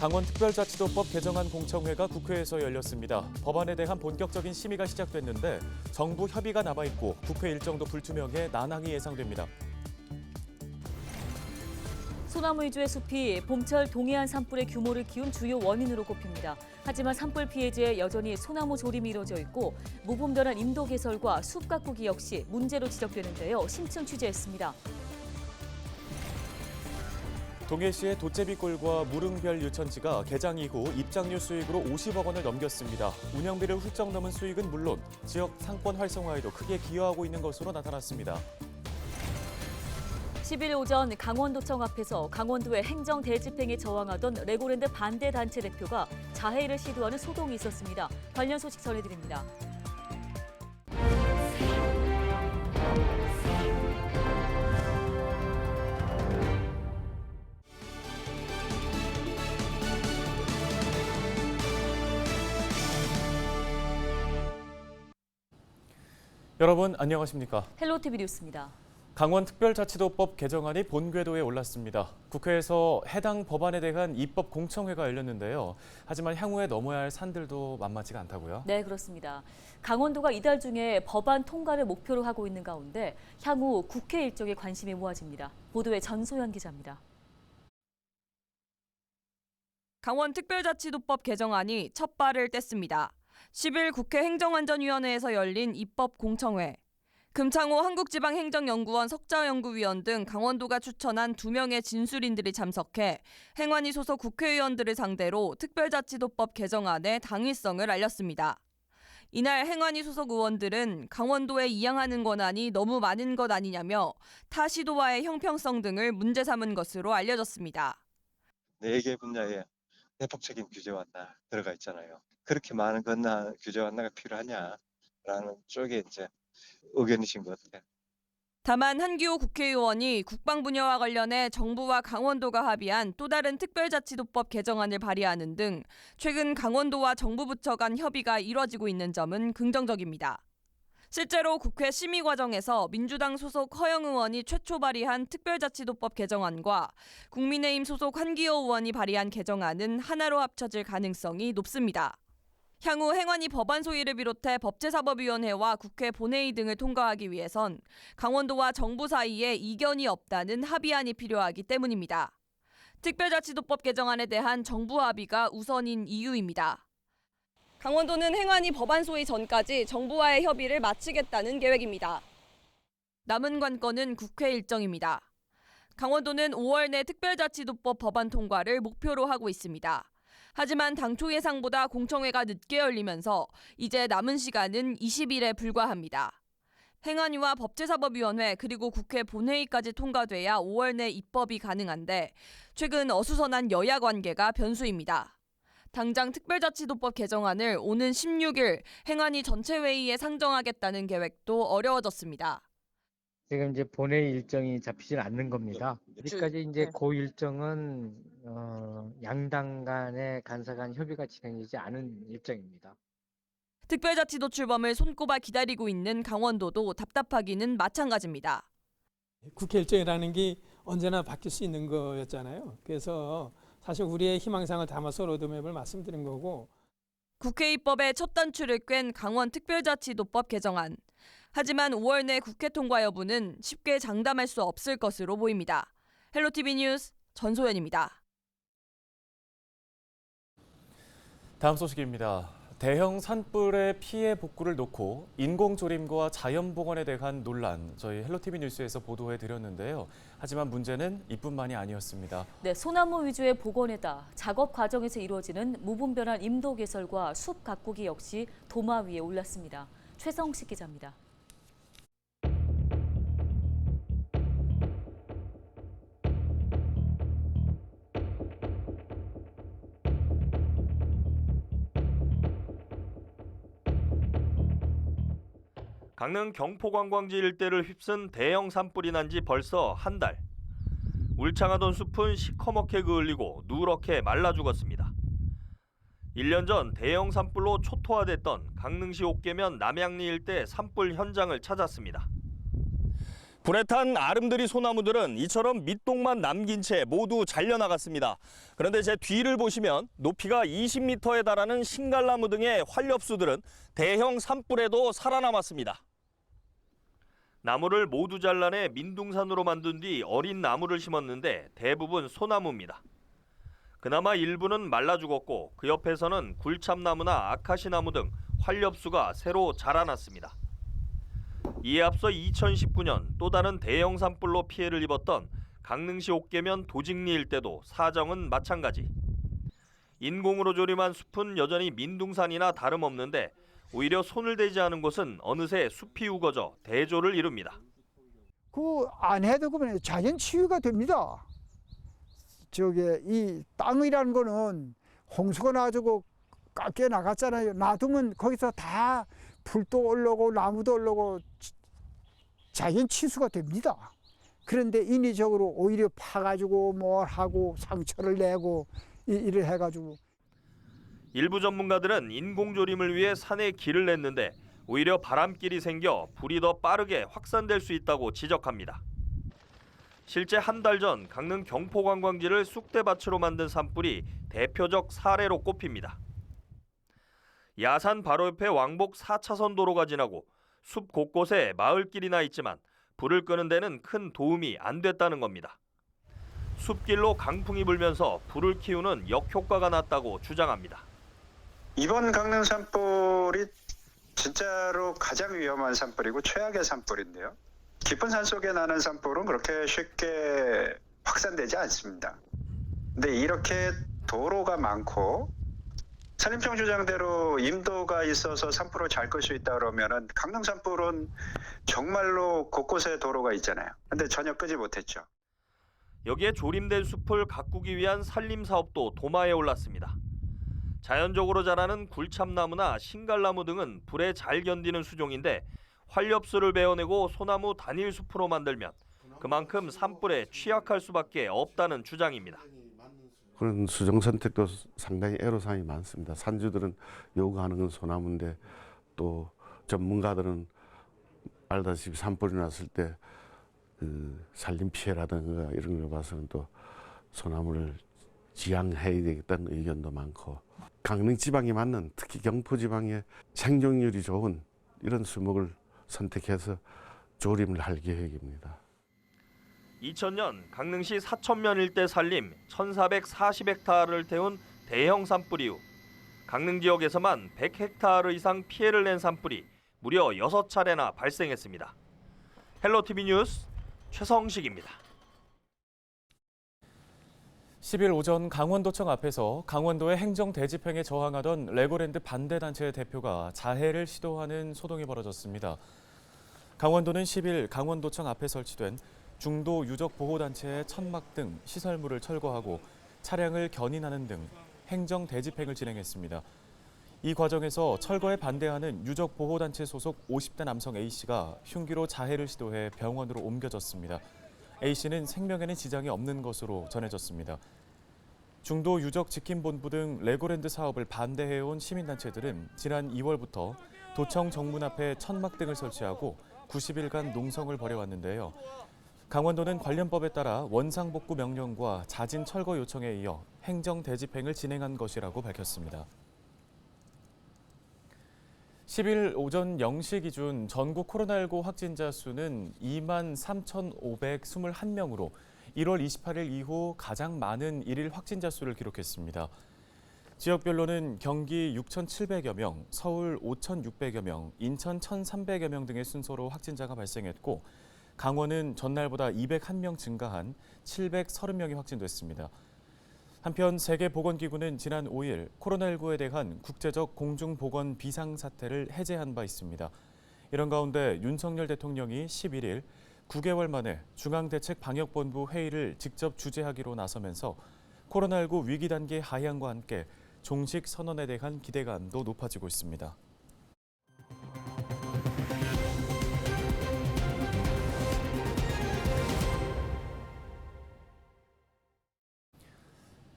강원특별자치도법 개정안 공청회가 국회에서 열렸습니다. 법안에 대한 본격적인 심의가 시작됐는데 정부 협의가 남아있고 국회 일정도 불투명해 난항이 예상됩니다. 소나무 위주의 숲이 봄철 동해안 산불의 규모를 키운 주요 원인으로 꼽힙니다. 하지만 산불 피해지에 여전히 소나무 조림이 이뤄져 있고 무분별한 임도 개설과 숲 가꾸기 역시 문제로 지적되는데요. 심층 취재했습니다. 동해시의 도제비골과 무릉별 유천지가 개장 이후 입장료 수익으로 50억 원을 넘겼습니다. 운영비를 훌쩍 넘은 수익은 물론 지역 상권 활성화에도 크게 기여하고 있는 것으로 나타났습니다. 10일 오전 강원도청 앞에서 강원도의 행정 대집행에 저항하던 레고랜드 반대 단체 대표가 자해를 시도하는 소동이 있었습니다. 관련 소식 전해드립니다. 여러분 안녕하십니까? 헬로티비 뉴스입니다. 강원특별자치도법 개정안이 본궤도에 올랐습니다. 국회에서 해당 법안에 대한 입법 공청회가 열렸는데요. 하지만 향후에 넘어야 할 산들도 만만치가 않다고요? 네, 그렇습니다. 강원도가 이달 중에 법안 통과를 목표로 하고 있는 가운데 향후 국회 일정에 관심이 모아집니다. 보도에 전소연 기자입니다. 강원특별자치도법 개정안이 첫 발을 뗐습니다. 10일 국회 행정안전위원회에서 열린 입법 공청회. 금창호 한국지방행정연구원 석자연구위원 등 강원도가 추천한 2명의 진술인들이 참석해 행안위 소속 국회의원들을 상대로 특별자치도법 개정안의 당위성을 알렸습니다. 이날 행안위 소속 의원들은 강원도에 이양하는 권한이 너무 많은 것 아니냐며 타 시도와의 형평성 등을 문제 삼은 것으로 알려졌습니다. 4개 분야에 대폭적인 규제 완화 들어가 있잖아요. 그렇게 많은 규제 완화가 필요하냐라는 쪽에 이제 의견이신 것 같아요. 다만 한기호 국회의원이 국방 분야와 관련해 정부와 강원도가 합의한 또 다른 특별자치도법 개정안을 발의하는 등 최근 강원도와 정부 부처 간 협의가 이뤄지고 있는 점은 긍정적입니다. 실제로 국회 심의 과정에서 민주당 소속 허영 의원이 최초 발의한 특별자치도법 개정안과 국민의힘 소속 한기호 의원이 발의한 개정안은 하나로 합쳐질 가능성이 높습니다. 향후 행안위 법안 소위를 비롯해 법제사법위원회와 국회 본회의 등을 통과하기 위해선 강원도와 정부 사이에 이견이 없다는 합의안이 필요하기 때문입니다. 특별자치도법 개정안에 대한 정부 합의가 우선인 이유입니다. 강원도는 행안위 법안 소위 전까지 정부와의 협의를 마치겠다는 계획입니다. 남은 관건은 국회 일정입니다. 강원도는 5월 내 특별자치도법 법안 통과를 목표로 하고 있습니다. 하지만 당초 예상보다 공청회가 늦게 열리면서 이제 남은 시간은 20일에 불과합니다. 행안위와 법제사법위원회 그리고 국회 본회의까지 통과돼야 5월 내 입법이 가능한데 최근 어수선한 여야 관계가 변수입니다. 당장 특별자치도법 개정안을 오는 16일 행안위 전체 회의에 상정하겠다는 계획도 어려워졌습니다. 지금 이제 본회의 일정이 잡히질 않는 겁니다. 아직까지 이제 그 일정은 양당 간의 간사 간 협의가 진행되지 않은 일정입니다. 특별자치도 출범을 손꼽아 기다리고 있는 강원도도 답답하기는 마찬가지입니다. 국회 일정이라는 게 언제나 바뀔 수 있는 거였잖아요. 그래서 사실 우리의 희망상을 담아서 로드맵을 말씀드린 거고. 국회 입법의 첫 단추를 꿰는 강원 특별자치도법 개정안. 하지만 5월 내 국회 통과 여부는 쉽게 장담할 수 없을 것으로 보입니다. 헬로티비 뉴스 전소연입니다. 다음 소식입니다. 대형 산불의 피해 복구를 놓고 인공조림과 자연봉원에 대한 논란, 저희 헬로티비 뉴스에서 보도해드렸는데요. 하지만 문제는 이뿐만이 아니었습니다. 네, 소나무 위주의 복원에다 작업 과정에서 이루어지는 무분별한 임도 개설과 숲 가꾸기 역시 도마 위에 올랐습니다. 최성식 기자입니다. 강릉 경포관광지 일대를 휩쓴 대형 산불이 난 지 벌써 한 달. 울창하던 숲은 시커멓게 그을리고 누렇게 말라 죽었습니다. 1년 전 대형 산불로 초토화됐던 강릉시 옥계면 남양리 일대 산불 현장을 찾았습니다. 불에 탄 아름드리 소나무들은 이처럼 밑동만 남긴 채 모두 잘려나갔습니다. 그런데 제 뒤를 보시면 높이가 20m에 달하는 신갈나무 등의 활엽수들은 대형 산불에도 살아남았습니다. 나무를 모두 잘라내 민둥산으로 만든 뒤 어린 나무를 심었는데 대부분 소나무입니다. 그나마 일부는 말라 죽었고 그 옆에서는 굴참나무나 아카시나무 등 활엽수가 새로 자라났습니다. 이에 앞서 2019년 또 다른 대형 산불로 피해를 입었던 강릉시 옥계면 도직리 일대도 사정은 마찬가지. 인공으로 조림한 숲은 여전히 민둥산이나 다름없는데 오히려 손을 대지 않은 곳은 어느새 숲이 우거져 대조를 이룹니다. 그 안 해도 그러면 자연 치유가 됩니다. 저게 이 땅이라는 거는 홍수가 나가지고 깎여 나갔잖아요. 놔두면 거기서 다 풀도 올라오고 나무도 올라오고 자연 치수가 됩니다. 그런데 인위적으로 오히려 파가지고 뭘 하고 상처를 내고 이를 해가지고. 일부 전문가들은 인공조림을 위해 산에 길을 냈는데 오히려 바람길이 생겨 불이 더 빠르게 확산될 수 있다고 지적합니다. 실제 한 달 전 강릉 경포관광지를 쑥대밭으로 만든 산불이 대표적 사례로 꼽힙니다. 야산 바로 옆에 왕복 4차선 도로가 지나고 숲 곳곳에 마을길이나 있지만 불을 끄는 데는 큰 도움이 안 됐다는 겁니다. 숲길로 강풍이 불면서 불을 키우는 역효과가 났다고 주장합니다. 이번 강릉 산불이 진짜로 가장 위험한 산불이고 최악의 산불인데요. 깊은 산 속에 나는 산불은 그렇게 쉽게 확산되지 않습니다. 근데 이렇게 도로가 많고 산림청 주장대로 임도가 있어서 산불을 잘 끌 수 있다 그러면은 강릉 산불은 정말로 곳곳에 도로가 있잖아요. 근데 전혀 끄지 못했죠. 여기에 조림된 숲을 가꾸기 위한 산림 사업도 도마에 올랐습니다. 자연적으로 자라는 굴참나무나 신갈나무 등은 불에 잘 견디는 수종인데 활엽수를 베어내고 소나무 단일 숲으로 만들면 그만큼 산불에 취약할 수밖에 없다는 주장입니다. 그런 수종 선택도 상당히 애로사항이 많습니다. 산주들은 요구하는 건 소나무인데 또 전문가들은 알다시피 산불이 났을 때 그 산림 피해라든가 이런 걸 봐서는 또 소나무를 지양해야 되겠다는 의견도 많고 강릉 지방에 맞는 특히 경포 지방의 생존율이 좋은 이런 수목을 선택해서 조림을 할 계획입니다. 2000년 강릉시 사천면 일대 산림 1440헥타르를 태운 대형 산불 이후 강릉 지역에서만 100헥타르 이상 피해를 낸 산불이 무려 6차례나 발생했습니다. 헬로티비 뉴스 최성식입니다. 10일 오전 강원도청 앞에서 강원도의 행정 대집행에 저항하던 레고랜드 반대단체의 대표가 자해를 시도하는 소동이 벌어졌습니다. 강원도는 10일 강원도청 앞에 설치된 중도 유적 보호단체의 천막 등 시설물을 철거하고 차량을 견인하는 등 행정 대집행을 진행했습니다. 이 과정에서 철거에 반대하는 유적 보호단체 소속 50대 남성 A씨가 흉기로 자해를 시도해 병원으로 옮겨졌습니다. A씨는 생명에는 지장이 없는 것으로 전해졌습니다. 중도 유적 지킴본부 등 레고랜드 사업을 반대해온 시민단체들은 지난 2월부터 도청 정문 앞에 천막 등을 설치하고 90일간 농성을 벌여왔는데요. 강원도는 관련법에 따라 원상복구 명령과 자진 철거 요청에 이어 행정 대집행을 진행한 것이라고 밝혔습니다. 10일 오전 0시 기준 전국 코로나19 확진자 수는 23,521명으로 1월 28일 이후 가장 많은 일일 확진자 수를 기록했습니다. 지역별로는 경기 6,700여 명, 서울 5,600여 명, 인천 1,300여 명 등의 순서로 확진자가 발생했고 강원은 전날보다 201명 증가한 730명이 확진됐습니다. 한편 세계보건기구는 지난 5일 코로나19에 대한 국제적 공중보건 비상사태를 해제한 바 있습니다. 이런 가운데 윤석열 대통령이 11일 9개월 만에 중앙대책방역본부 회의를 직접 주재하기로 나서면서 코로나19 위기 단계 하향과 함께 종식 선언에 대한 기대감도 높아지고 있습니다.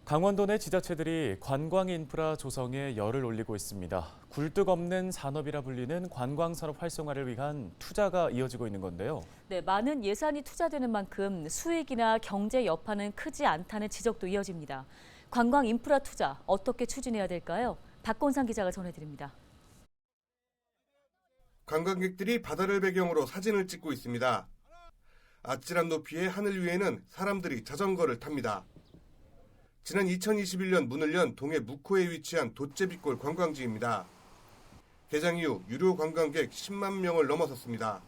강원도 내 지자체들이 관광 인프라 조성에 열을 올리고 있습니다. 굴뚝 없는 산업이라 불리는 관광산업 활성화를 위한 투자가 이어지고 있는 건데요. 네, 많은 예산이 투자되는 만큼 수익이나 경제 여파는 크지 않다는 지적도 이어집니다. 관광 인프라 투자 어떻게 추진해야 될까요? 박건상 기자가 전해드립니다. 관광객들이 바다를 배경으로 사진을 찍고 있습니다. 아찔한 높이의 하늘 위에는 사람들이 자전거를 탑니다. 지난 2021년 문을 연 동해 묵호에 위치한 돛제비골 관광지입니다. 개장 이후 유료 관광객 10만 명을 넘어섰습니다.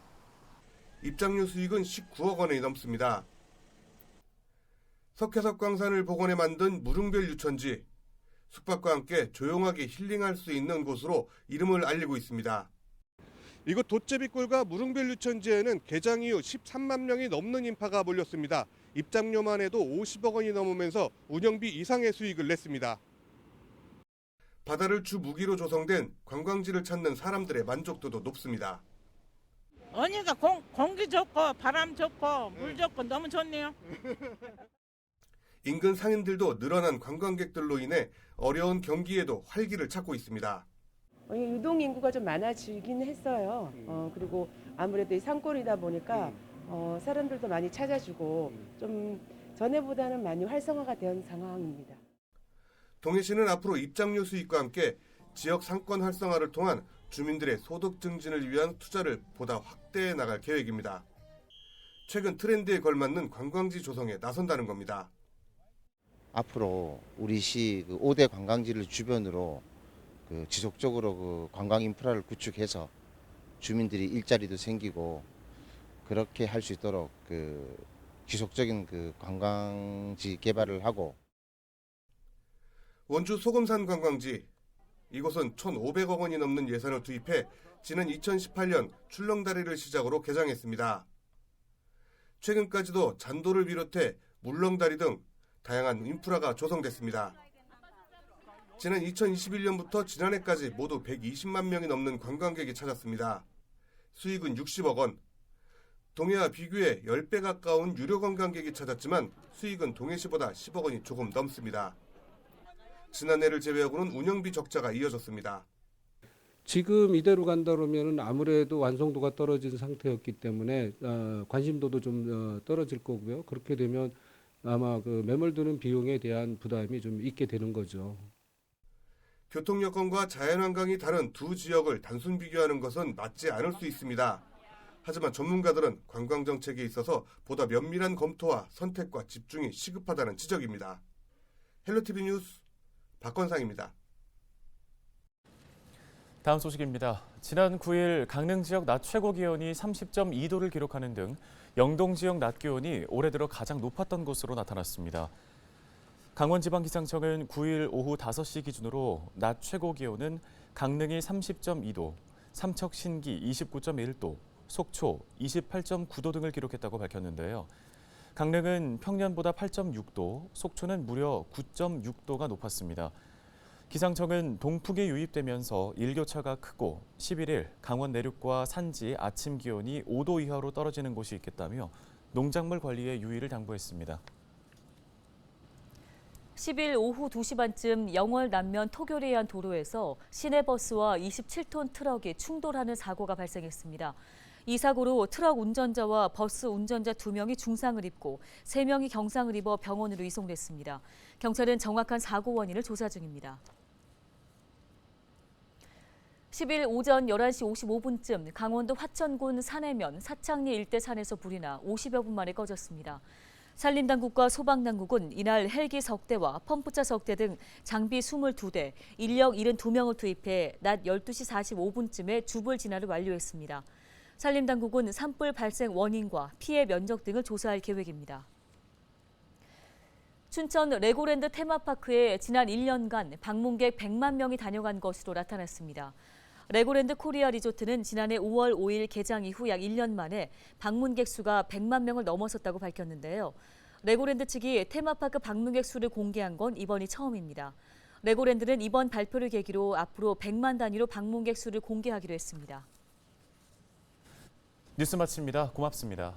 입장료 수익은 19억 원이 넘습니다. 석회석광산을 복원해 만든 무릉별 유천지, 숙박과 함께 조용하게 힐링할 수 있는 곳으로 이름을 알리고 있습니다. 이곳 돛제비골과 무릉별 유천지에는 개장 이후 13만 명이 넘는 인파가 몰렸습니다. 입장료만 해도 50억 원이 넘으면서 운영비 이상의 수익을 냈습니다. 바다를 주 무기로 조성된 관광지를 찾는 사람들의 만족도도 높습니다. 언니가 공기 좋고 바람 좋고 물 좋고 너무 좋네요. 인근 상인들도 늘어난 관광객들로 인해 어려운 경기에도 활기를 찾고 있습니다. 유동 인구가 좀 많아지긴 했어요. 그리고 아무래도 이 산골이다 보니까 사람들도 많이 찾아주고 좀 전에보다는 많이 활성화가 된 상황입니다. 동해시는 앞으로 입장료 수익과 함께 지역 상권 활성화를 통한 주민들의 소득 증진을 위한 투자를 보다 확대해 나갈 계획입니다. 최근 트렌드에 걸맞는 관광지 조성에 나선다는 겁니다. 앞으로 우리 시 5대 관광지를 주변으로 지속적으로 관광 인프라를 구축해서 주민들이 일자리도 생기고 그렇게 할 수 있도록 지속적인 관광지 개발을 하고. 원주 소금산 관광지, 이곳은 1,500억 원이 넘는 예산을 투입해 지난 2018년 출렁다리를 시작으로 개장했습니다. 최근까지도 잔도를 비롯해 물렁다리 등 다양한 인프라가 조성됐습니다. 지난 2021년부터 지난해까지 모두 120만 명이 넘는 관광객이 찾았습니다. 수익은 60억 원. 동해와 비교해 10배 가까운 유료 관광객이 찾았지만 수익은 동해시보다 10억 원이 조금 넘습니다. 지난해를 제외하고는 운영비 적자가 이어졌습니다. 지금 이대로 간다 그러면 아무래도 완성도가 떨어진 상태였기 때문에 관심도도 좀 떨어질 거고요. 그렇게 되면 아마 매몰드는 비용에 대한 부담이 좀 있게 되는 거죠. 교통 여건과 자연환경이 다른 두 지역을 단순 비교하는 것은 맞지 않을 수 있습니다. 하지만 전문가들은 관광정책에 있어서 보다 면밀한 검토와 선택과 집중이 시급하다는 지적입니다. 헬로티비 뉴스 박건상입니다. 다음 소식입니다. 지난 9일 강릉 지역 낮 최고 기온이 30.2도를 기록하는 등 영동 지역 낮 기온이 올해 들어 가장 높았던 곳으로 나타났습니다. 강원지방기상청은 9일 오후 5시 기준으로 낮 최고 기온은 강릉이 30.2도, 삼척 신기 29.1도, 속초 28.9도 등을 기록했다고 밝혔는데요. 강릉은 평년보다 8.6도, 속초는 무려 9.6도가 높았습니다. 기상청은 동풍이 유입되면서 일교차가 크고 11일 강원 내륙과 산지 아침 기온이 5도 이하로 떨어지는 곳이 있겠다며 농작물 관리에 유의를 당부했습니다. 10일 오후 2시 반쯤 영월 남면 토교리안 도로에서 시내버스와 27톤 트럭이 충돌하는 사고가 발생했습니다. 이 사고로 트럭 운전자와 버스 운전자 2명이 중상을 입고 3명이 경상을 입어 병원으로 이송됐습니다. 경찰은 정확한 사고 원인을 조사 중입니다. 10일 오전 11시 55분쯤 강원도 화천군 산해면 사창리 일대 산에서 불이 나 50여 분 만에 꺼졌습니다. 산림당국과 소방당국은 이날 헬기 석대와 펌프차 석대 등 장비 22대, 인력 72명을 투입해 낮 12시 45분쯤에 주불 진화를 완료했습니다. 산림당국은 산불 발생 원인과 피해 면적 등을 조사할 계획입니다. 춘천 레고랜드 테마파크에 지난 1년간 방문객 100만 명이 다녀간 것으로 나타났습니다. 레고랜드 코리아 리조트는 지난해 5월 5일 개장 이후 약 1년 만에 방문객 수가 100만 명을 넘어섰다고 밝혔는데요. 레고랜드 측이 테마파크 방문객 수를 공개한 건 이번이 처음입니다. 레고랜드는 이번 발표를 계기로 앞으로 100만 단위로 방문객 수를 공개하기로 했습니다. 뉴스 마칩니다. 고맙습니다.